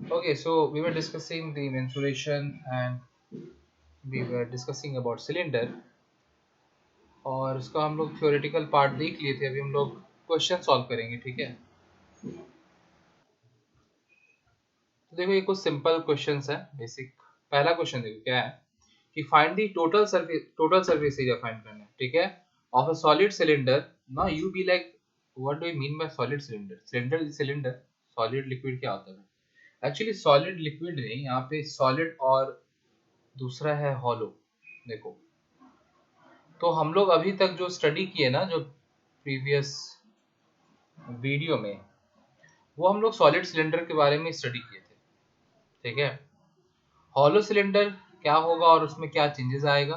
Okay, so we were discussing the mensuration and we were discussing about cylinder और इसका हम लोग theoretical part देख लिए थे. अभी हम लोग क्वेश्चन सॉल्व करेंगे, ठीक है? तो देखो ये कुछ सिंपल क्वेश्चंस है. बेसिक पहला क्वेश्चन देखो क्या है कि find the total surface area find करना है, ठीक है, of a solid cylinder. Now you be like what do you mean by solid cylinder? Cylinder solid liquid क्या होता है? एक्चुअली सॉलिड लिक्विड नहीं, यहाँ पे सॉलिड और दूसरा है हॉलो. देखो, तो हम लोग अभी तक जो स्टडी किए ना, जो प्रीवियस वीडियो में, वो हम लोग सॉलिड सिलेंडर के बारे में स्टडी किए थे, ठीक है. हॉलो सिलेंडर क्या होगा और उसमें क्या चेंजेस आएगा,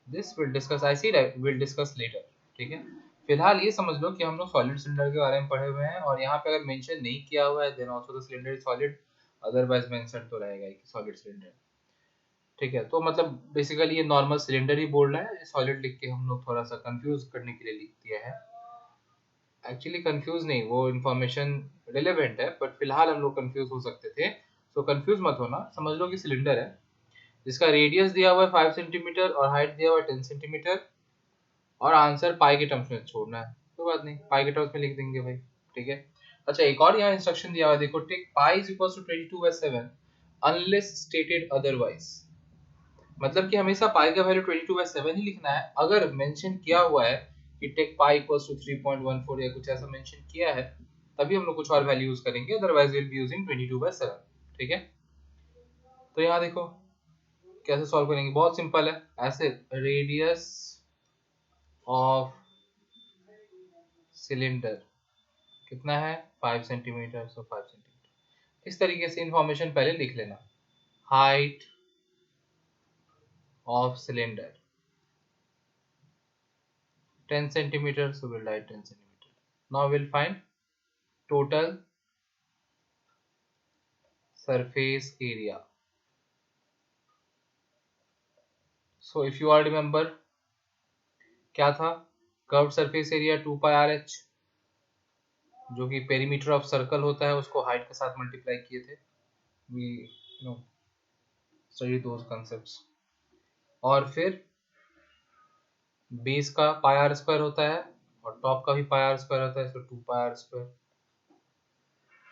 this will discuss, I see will discuss later, ठीक है. फिलहाल ये समझ लो कि हम लोग सॉलिड सिलेंडर के बारे में पढ़े हुए हैं और यहाँ पे अगर मेंशन नहीं किया हुआ है then also the cylinder is solid, otherwise mention तो रहेगा कि सॉलिड सिलेंडर, ठीक है. तो मतलब बेसिकली ये नॉर्मल सिलेंडर ही बोल रहा है, सॉलिड लिख के हम लोग थोड़ा सा कंफ्यूज करने के लिए लिख दिया है. एक्चुअली कंफ्यूज नहीं, वो इन्फॉर्मेशन रिलेवेंट है, बट फिलहाल हम लोग कंफ्यूज हो सकते थे. सो कंफ्यूज मत होना, समझ लो कि सिलेंडर है जिसका रेडियस दिया हुआ है 5 सेंटीमीटर और हाइट दिया हुआ है 10 सेंटीमीटर, और आंसर पाई के टर्म्स में छोड़ना है. कोई बात नहीं, पाई के टर्म्स में लिख देंगे भाई, ठीक है. अच्छा, एक और यहाँ इंस्ट्रक्शन दिया हुआ है, देखो, take pi is equal to 22/7 unless stated otherwise. मतलब कि हमेशा पाई का वैल्यू 22/7 ही लिखना है. अगर मेंशन किया हुआ है कि टेक पाई इक्वल्स टू 3.14 या कुछ ऐसा मेंशन किया है, तभी हम लोग कुछ और वैल्यू यूज करेंगे, अदरवाइज विल बी यूजिंग 22/7, ठीक है. तो यहाँ देखो कैसे सॉल्व करेंगे, बहुत सिंपल है. ऐसे रेडियस ऑफ सिलेंडर कितना है, 5 सेंटीमीटर, सो 5 सेंटीमीटर. इस तरीके से इंफॉर्मेशन पहले लिख लेना. Height of cylinder 10 centimeter, so we'll write 10 centimeter. Now we'll find total surface area. So if you all remember, क्या था, कर्व सरफेस एरिया 2 पाई आर एच, जो कि पेरीमीटर ऑफ सर्कल होता है, उसको हाइट के साथ मल्टीप्लाई किए थे. We know study those concepts. और फिर बेस का पाई आर स्क्वायर होता है और टॉप का भी पाई आर स्क्वायर होता है, सो 2 पाई आर स्क्वायर,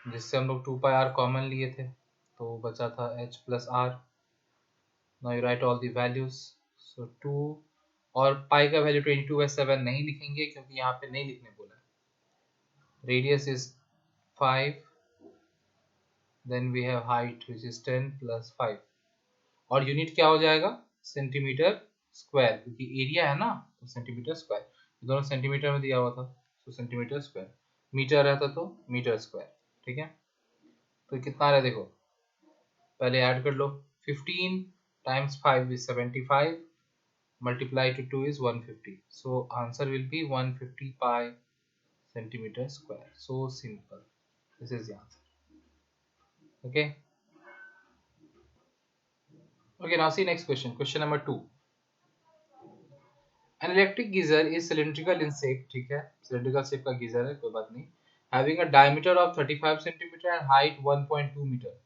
जिससे हम लोग 2 पाई आर कॉमन लिए थे, तो बचा था h plus r. Now you write all the values. So 2 और पाई का वैल्यू 22/7 नहीं लिखेंगे क्योंकि यहाँ पे नहीं लिखने बोला है. Radius is 5, then we have height which is 10 plus 5, और यूनिट क्या हो जाएगा, सेंटीमीटर स्क्वायर, क्योंकि एरिया है ना, तो सेंटीमीटर स्क्वायर. दोनों सेंटीमीटर में दिया हुआ था, तो सेंटीमीटर स्क्वायर. मीटर रहता तो मीटर स्क्वायर, ठीक है. तो कितना आ रहा है देखो, पहले ऐड कर लो. 15 times 5 is 75, multiply to 2 is 150, so answer will be 150 pi centimeter square. So simple, this is the answer. Okay, okay, now see next question. Question number 2. An electric geyser is cylindrical in shape, ठीक है, cylindrical shape का geyser है, कोई बात नहीं, having a diameter of 35 centimeter and height 1.2 meter.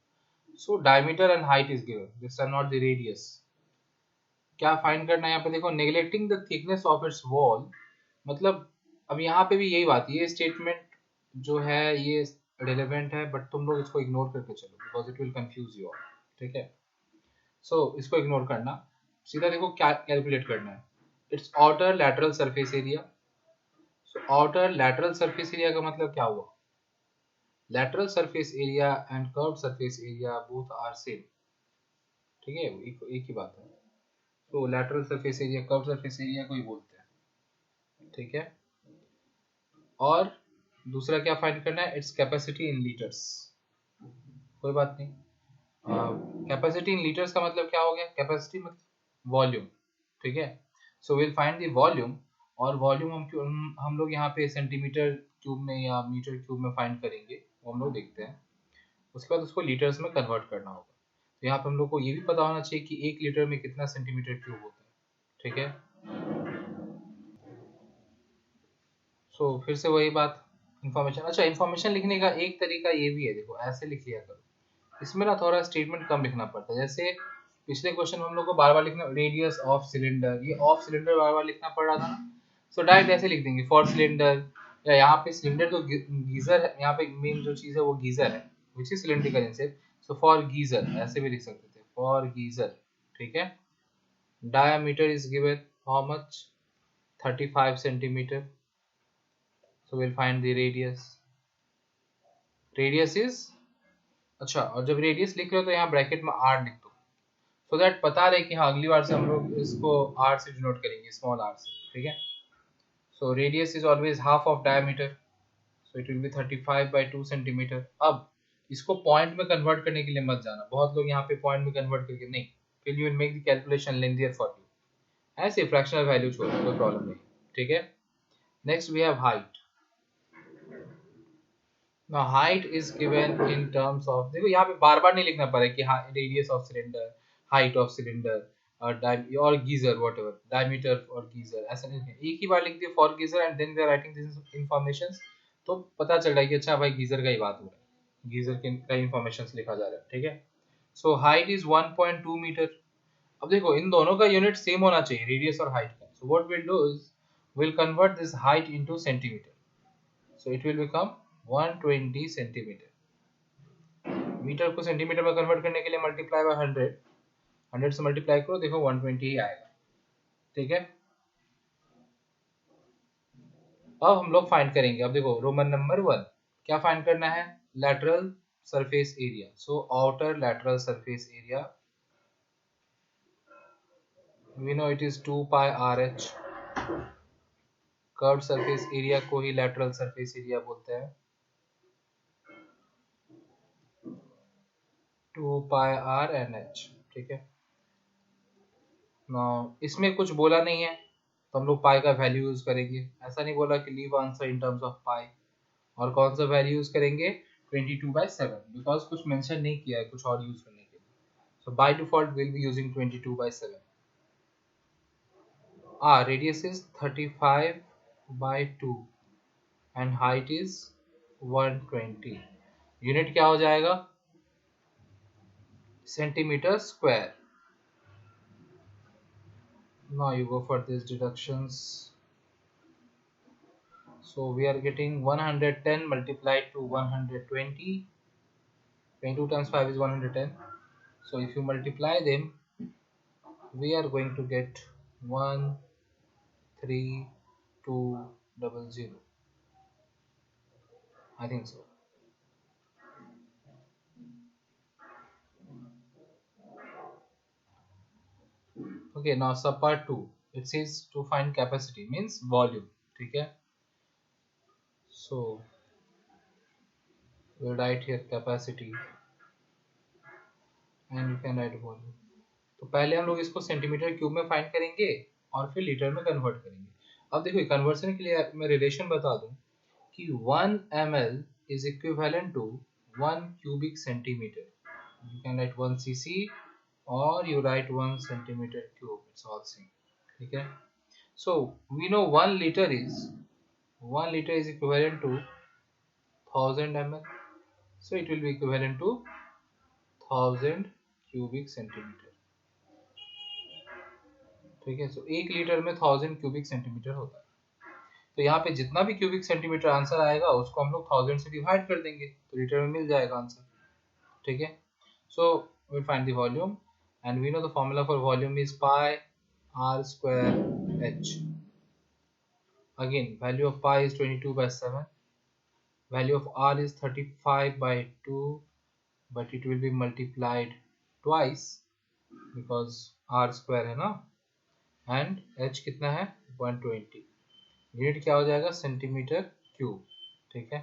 So diameter and height is given, these are not the radius. क्या find करना है यहाँ पे, देखो, neglecting the thickness of its wall, मतलब अब यहाँ पे भी यही बात, ये स्टेटमेंट जो है ये रिलेवेंट है, बट तुम लोग इसको इग्नोर करके चलो because it will confuse you all, ठीक है. सो इसको इग्नोर करना, सीधा देखो क्या कैलकुलेट करना है. It's outer lateral surface area. So outer lateral surface area का मतलब क्या हुआ, lateral surface area and curved surface area both are same, ठीक है, एक ही बात है. तो lateral surface area curved surface area को ही बोलते हैं, ठीक है. और दूसरा क्या फाइंड करना है, इट्स कैपेसिटी इन लीटर्स. कोई बात नहीं, कैपेसिटी इन लीटर्स का मतलब क्या हो गया, कैपेसिटी मतलब वॉल्यूम, ठीक है. So will find the volume, और वॉल्यूम हम लोग यहाँ पे सेंटीमीटर क्यूब में या मीटर क्यूब में फाइंड करेंगे, वो हम लोग देखते हैं. उसके बाद उसको लीटर्स में कन्वर्ट करना होगा. तो यहाँ पे हम लोग को ये भी पता होना चाहिए कि 1 लीटर में कितना सेंटीमीटर क्यूब होता है, ठीक है. सो फिर से वही बात, इन्फॉर्मेशन. अच्छा, इन्फॉर्मेशन लिखने का एक तरीका ये भी है, देखो ऐसे लिख लिया करो, इसमें ना थोड़ा स्टेटमेंट कम लिखना पड़ता है। जैसे पिछले क्वेश्चन में हम लोग को बार बार लिखना रेडियस ऑफ सिलेंडर, ये ऑफ सिलेंडर बार बार लिखना पड़ रहा था ना, सो डायरेक्ट ऐसे लिख देंगे फॉर सिलेंडर, या यहाँ पे सिलेंडर तो गीजर है, यहाँ पे मेन जो चीज है वो गीजर है which is cylindrical in shape, so for geyser ऐसे भी लिख सकते थे, फॉर गीजर। ठीक है, diameter is given how much, 35 centimeter, so we'll find the radius, radius is, अच्छा और जब रेडियस लिख रहे हो तो यहाँ ब्रैकेट में r लिख दो, सो दैट पता रहे कि हाँ अगली बार से हम लोग इसको r से डिनोट करेंगे, स्मॉल r से। ठीक है, so radius is always half of diameter, so it will be 35 by 2 centimetre. अब इसको पॉइंट में कन्वर्ट करने के लिए मत जाना, बहुत लोग यहाँ पे पॉइंट में कन्वर्ट करके नहीं, फिर you will make the calculation lengthier for you, ऐसे फ्रैक्शनल वैल्यू छोड़ो, कोई प्रॉब्लम नहीं। ठीक है, next we have height. Now height is given in terms of, देखो यहाँ पे बार बार नहीं लिखना पड़ेगा कि radius of cylinder, height of cylinder और गीजर वॉट एवर डायमीटर और गीजर, ऐसा नहीं है, एक ही बार लिख दिया for geyser and then we are writing this information, तो पता चल रहा है कि अच्छा भाई गीजर का ही बात हो रहा है, गीजर के का इंफॉर्मेशन लिखा जा रहा है। ठीक है, सो हाइट इज 1.2 मीटर। अब देखो इन दोनों का यूनिट सेम होना चाहिए, रेडियस और हाइट का, so what will do is will convert this height into centimetre, so it will become 120 centimetre. Metre को सेंटीमीटर में कन्वर्ट करने के लिए मल्टीप्लाई बाय 100, 100 से मल्टीप्लाई करो, देखो 120 ही आएगा। ठीक है, अब हम लोग फाइंड करेंगे। अब देखो रोमन नंबर 1 क्या फाइंड करना है, lateral surface area, so outer lateral surface area, we know it is 2 pi RH, curve surface area को ही लैटरल सरफेस एरिया बोलते हैं, 2 पाई RNH। ठीक है, इसमें कुछ बोला नहीं है तो हम लोग पाई का वैल्यू यूज करेंगे, ऐसा नहीं बोला कि leave answer in terms of pi, और कौन सा वैल्यू यूज करेंगे 22/7, बिकॉज कुछ मेंशन नहीं किया है कुछ और यूज करने के लिए, so by default will be using 22/7। Radius is 35/2 and height is 120, unit क्या हो जाएगा, centimetre square. Now you go for these deductions. So we are getting 110 multiplied to 120. 22 times 5 is 110. So if you multiply them, we are going to get 13200. I think so. Okay, now sub part 2. It says to find capacity means volume. Okay. So we'll write here capacity and you can write volume. तो पहले हम लोग इसको centimetre cube में find करेंगे और फिर litre में कन्वर्ट करेंगे। अब देखो कन्वर्सन के लिए मैं रिलेशन बता दूं कि 1 ml is equivalent to 1 cubic centimeter. You can write 1 cc or you write 1 centimeter cube. It's all same. ठीक है? So we know 1 liter is equivalent to 1000 ml. So it will be equivalent to 1000 cubic centimeter. ठीक है, सो 1 litre में 1000 cubic centimetre होता है, तो यहाँ पे जितना भी क्यूबिक सेंटीमीटर आंसर आएगा उसको हम लोग 1000 से डिवाइड कर देंगे तो लीटर में मिल जाएगा आंसर। ठीक है, so we find the volume and we know the formula for volume is pi r square h। Again value of pi is 22/7, value of r is 35/2, but it will be multiplied twice because r square है ना, and h कितना है 120, unit क्या हो जाएगा centimetre cube. ठीक है,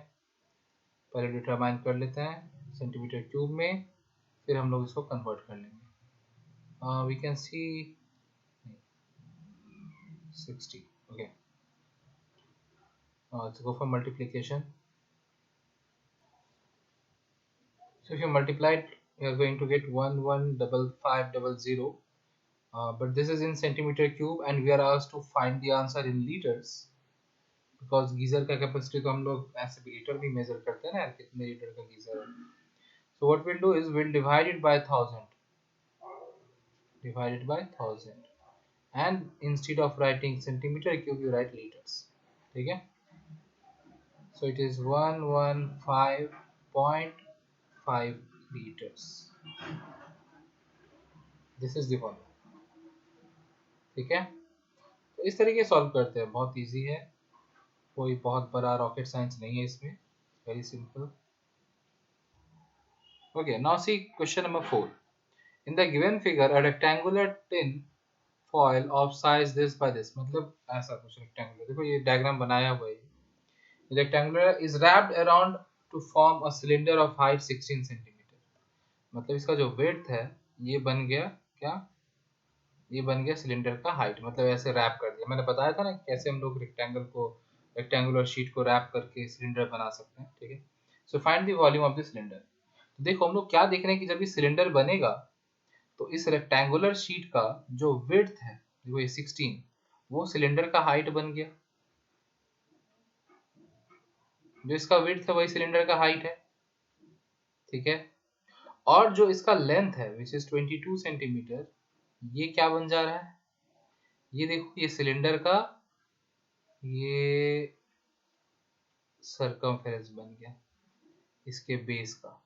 पहले डिटरमाइन कर लेते हैं सेंटीमीटर क्यूब में, फिर हम लोग इसको कन्वर्ट कर लेंगे। We can see 60। Okay, let's go for multiplication. So if you multiply it, you are going to get 115500. But this is in centimeter cube and we are asked to find the answer in liters because geyser का capacity तो हम लोग ऐसे भी litre भी major करते हैं ना, कितने लीटर का गीजर है। So what we'll do is we'll divide it by 1000. Divide it by 1000. And instead of writing centimeter cube, you write liters. Okay? So it is 115.5 liters. This is the formula. ठीक है, तो इस तरीके solve करते हैं, बहुत easy है, कोई बहुत बड़ा रॉकेट साइंस नहीं है इसमें, very simple. Okay, now see question number 4. In the given figure, a rectangular tin foil of size this by this, मतलब ऐसा कुछ रेक्टेंगुलर, देखो ये डायग्राम बनाया हुआ है, rectangular is wrapped around to form a cylinder of height 16 centimetre. मतलब इसका जो width है ये बन गया क्या, ये बन गया सिलेंडर का हाइट, मतलब ऐसे रैप कर दिया. मैंने बताया था ना कैसे हम लोग रेक्टेंगुलर शीट को रैप करके सिलेंडर बना सकते हैं. ठीक है, so find the volume of the cylinder. देखो हम लोग क्या देख रहे हैं कि जब ये सिलेंडर बनेगा तो इस रेक्टेंगुलर शीट का जो विड्थ है, देखो ये 16, वो सिलेंडर का हाइट बन गया. जो इसका विड्थ है वही सिलेंडर का हाइट है. ठीक है, और जो इसका लेंथ है विच इज 22 सेंटीमीटर, ये क्या बन जा रहा है, ये देखो ये सिलेंडर का ये सर्कमफेरेंस बन गया इसके बेस का.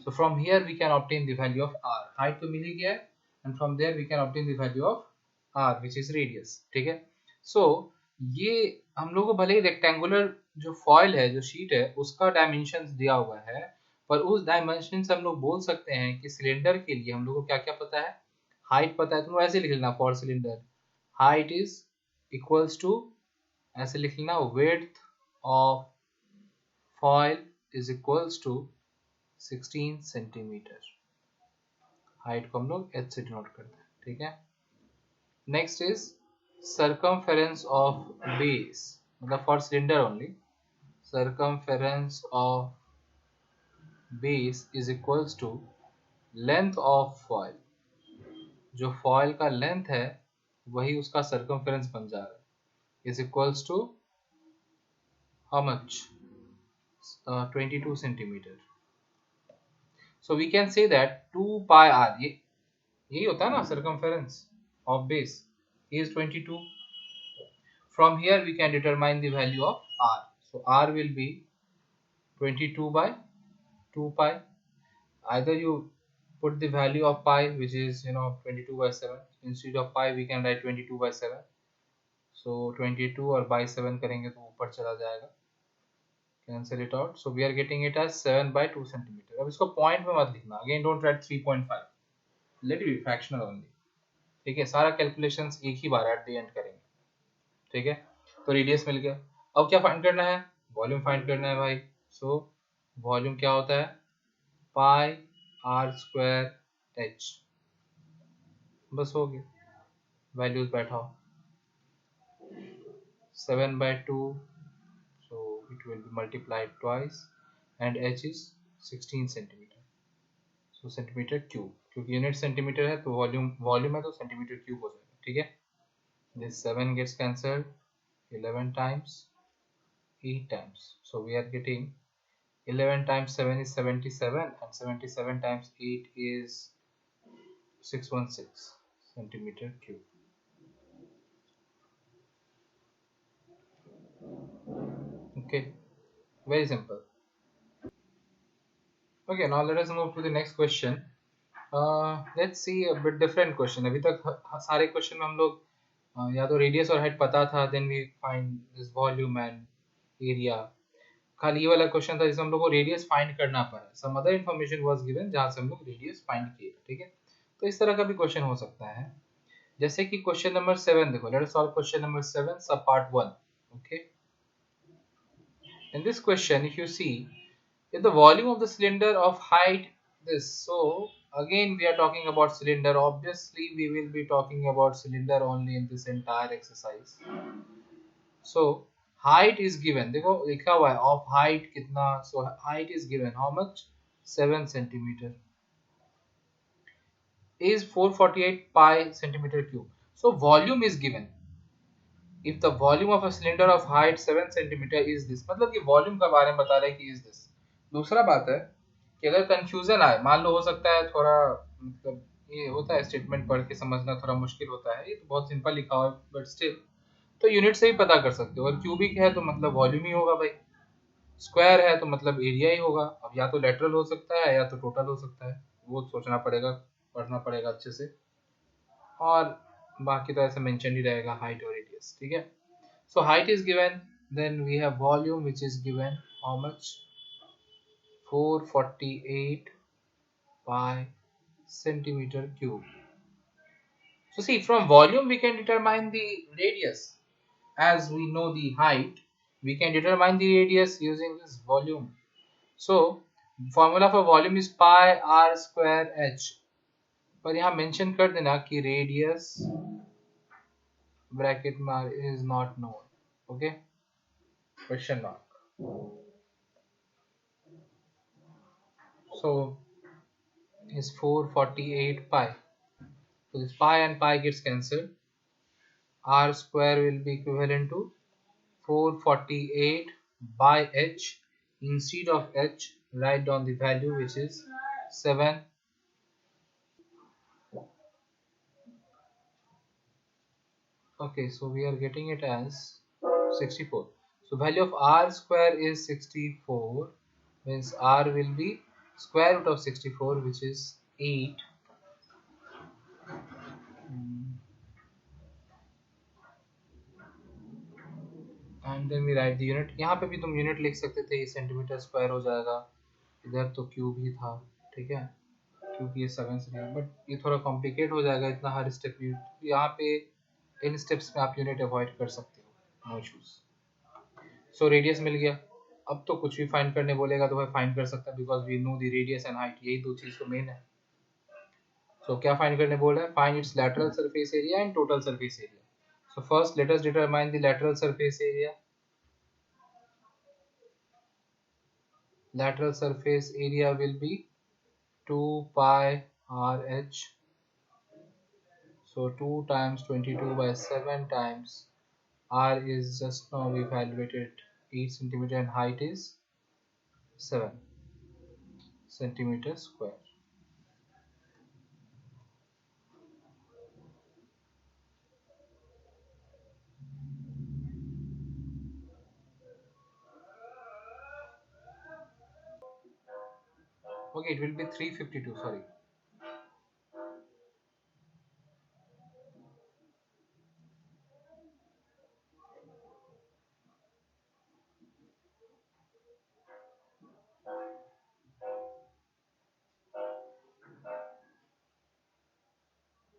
So from here we can obtain the value of r. Height तो मिल ही गया है, and from there we can obtain the value of r which is radius. ठीक है, so ये हम लोगों को भले ही रेक्टेंगुलर जो फॉइल है, जो शीट है, उसका डायमेंशंस दिया हुआ है, पर उस डायमेंशन से हम लोग बोल सकते हैं कि सिलेंडर के लिए हम लोग को क्या क्या पता है, हाइट पता है. तो ऐसे लिख लेना, for cylinder height is equals to, ऐसे लिख लेना, width of foil is equals to 16 centimetre. Height को हम लोग h से डिनोट करते हैं. ठीक है, next is circumference of base, मतलब for cylinder only, circumference of base is equals to length of foil. जो फॉइल का लेंथ है वही उसका सर्कमफेरेंस बन जा रहा है, is equals to how much, 22 centimetre. So we can say that 2 pi r, ये यही होता है ना circumference of base, is 22. From here we can determine the value of r. So r will be 22 by 2 pi. Either you put the value of pi which is 22 by 7, instead of pi we can write 22 by 7. So 22 और by 7 करेंगे तो ऊपर चला जाएगा, cancel it out. So we are getting it as 7 by 2 centimeter. अब इसको point में मत लिखना, again don't write 3.5, let it be fractional only. ठीक है, सारा कैलकुलेशंस एक ही बार एट द एंड करेंगे. ठीक है, तो रेडियस मिल गया. अब क्या फाइंड करना है, वॉल्यूम फाइंड करना है भाई. सो वॉल्यूम क्या होता है, पाई आर स्क्वायर एच, बस हो गया, values बैठाओ. 7 by 2, so it will be multiplied twice, and h is 16 centimeter. So centimeter cube, क्योंकि यूनिट सेंटीमीटर है तो वॉल्यूम है तो सेंटीमीटर क्यूब हो जाएगा. ठीक है, this 7 gets cancelled 11 times, 8 times, so we are getting 11 times 7 is 77, and 77 times 8 is 616 centimeter cube. Okay, very simple. Okay, now let us move to the next question. Let's see a bit different question. अभी तक सारे question में हम लोग या तो radius और height पता था, then we find this volume and area. खाली ये वाला क्वेश्चन था जिसमें हम लोग को रेडियस फाइंड करना पड़ा, some other information was given जहां से हम लोग रेडियस फाइंड किए. ठीक है, तो इस तरह का भी क्वेश्चन हो सकता है, जैसे कि क्वेश्चन नंबर 7. देखो, let us solve question number 7 सब part 1. Okay, in this question if you see, if the volume of the cylinder of height this, so again we are talking about cylinder, obviously we will be talking about cylinder only in this entire exercise. So height is given, देखो लिखा हुआ है of height कितना, so height is given how much, 7 centimeter, is 448 pi centimeter cube. So volume is given, if the volume of a cylinder of height 7 centimeter is this, मतलब कि volume का बारे में बता रहे हैं कि is this. दूसरा बात है कि अगर कंफ्यूजन आए, मान लो हो सकता है थोड़ा, मतलब ये होता है स्टेटमेंट पढ़ के समझना थोड़ा मुश्किल होता है, ये तो बहुत सिंपल लिखा हुआ है बट स्टिल, तो यूनिट से ही पता कर सकते हो। अगर क्यूबिक है तो मतलब वॉल्यूम ही होगा भाई, स्क्वायर है तो मतलब एरिया ही होगा। अब या तो लेटरल हो सकता है या तो टोटल हो सकता है, वो सोचना पड़ेगा, पढ़ना पड़ेगा अच्छे से। और बाकी तो ऐसे मेंशन ही रहेगा हाइट और रेडियस, ठीक है। So height is given, then we have volume which is given how much, 448 pi centimeter cube. So see, from volume we can determine the radius. As we know the height, we can determine the radius using this volume. So formula for volume is pi r square h. पर यहाँ mention कर देना कि radius bracket में is not known. Okay, question mark. So is 448 pi. So this pi and pi gets cancelled. R square will be equivalent to 448 by h. Instead of h, write down the value which is 7. Okay, so we are getting it as 64. So value of r square is 64, means r will be square root of 64, which is 8. And then we write the unit. यहाँ पे भी तुम unit लिख सकते थे, ये centimetre square हो जाएगा, इधर तो क्यूब ही था, ठीक है, क्योंकि ये 7 से, बट ये थोड़ा कॉम्प्लिकेट हो जाएगा, इतना हर स्टेप यहाँ पे इन स्टेप्स में आप यूनिट अवॉइड कर सकते हो, नो इश्यूज। सो रेडियस मिल गया। अब तो कुछ भी फाइंड करने बोलेगा तो भाई फाइंड कर सकता है, because we know the radius and height, यही दो चीज तो मेन है। सो क्या फाइंड करने बोला है, find its lateral surface area and total surface area. So first let us determine the lateral surface area. Lateral surface area will be 2 pi RH. So 2 times 22 by 7 times R is just now we evaluated 8 centimeter and height is 7 centimeter square. Okay, it will be 352, sorry.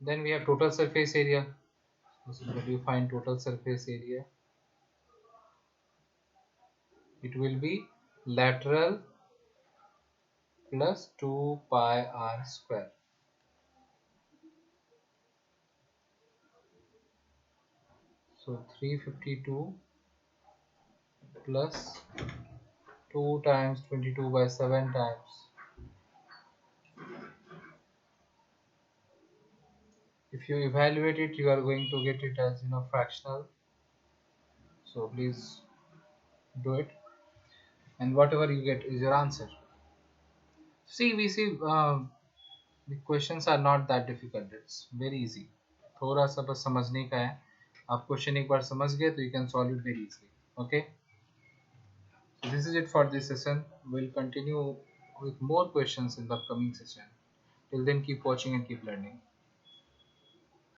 Then we have total surface area. So how do you find total surface area? It will be lateral plus 2 pi r square. So 352 plus 2 times 22 by 7 times. If you evaluate it, you are going to get it as fractional. So please do it, and whatever you get is your answer. See, we see the questions are not that difficult. It's very easy. थोड़ा सा बस समझने का है. आप question एक बार समझ गए तो you can solve it very easily. Okay. So this is it for this session. We'll continue with more questions in the upcoming session. Till then, keep watching and keep learning.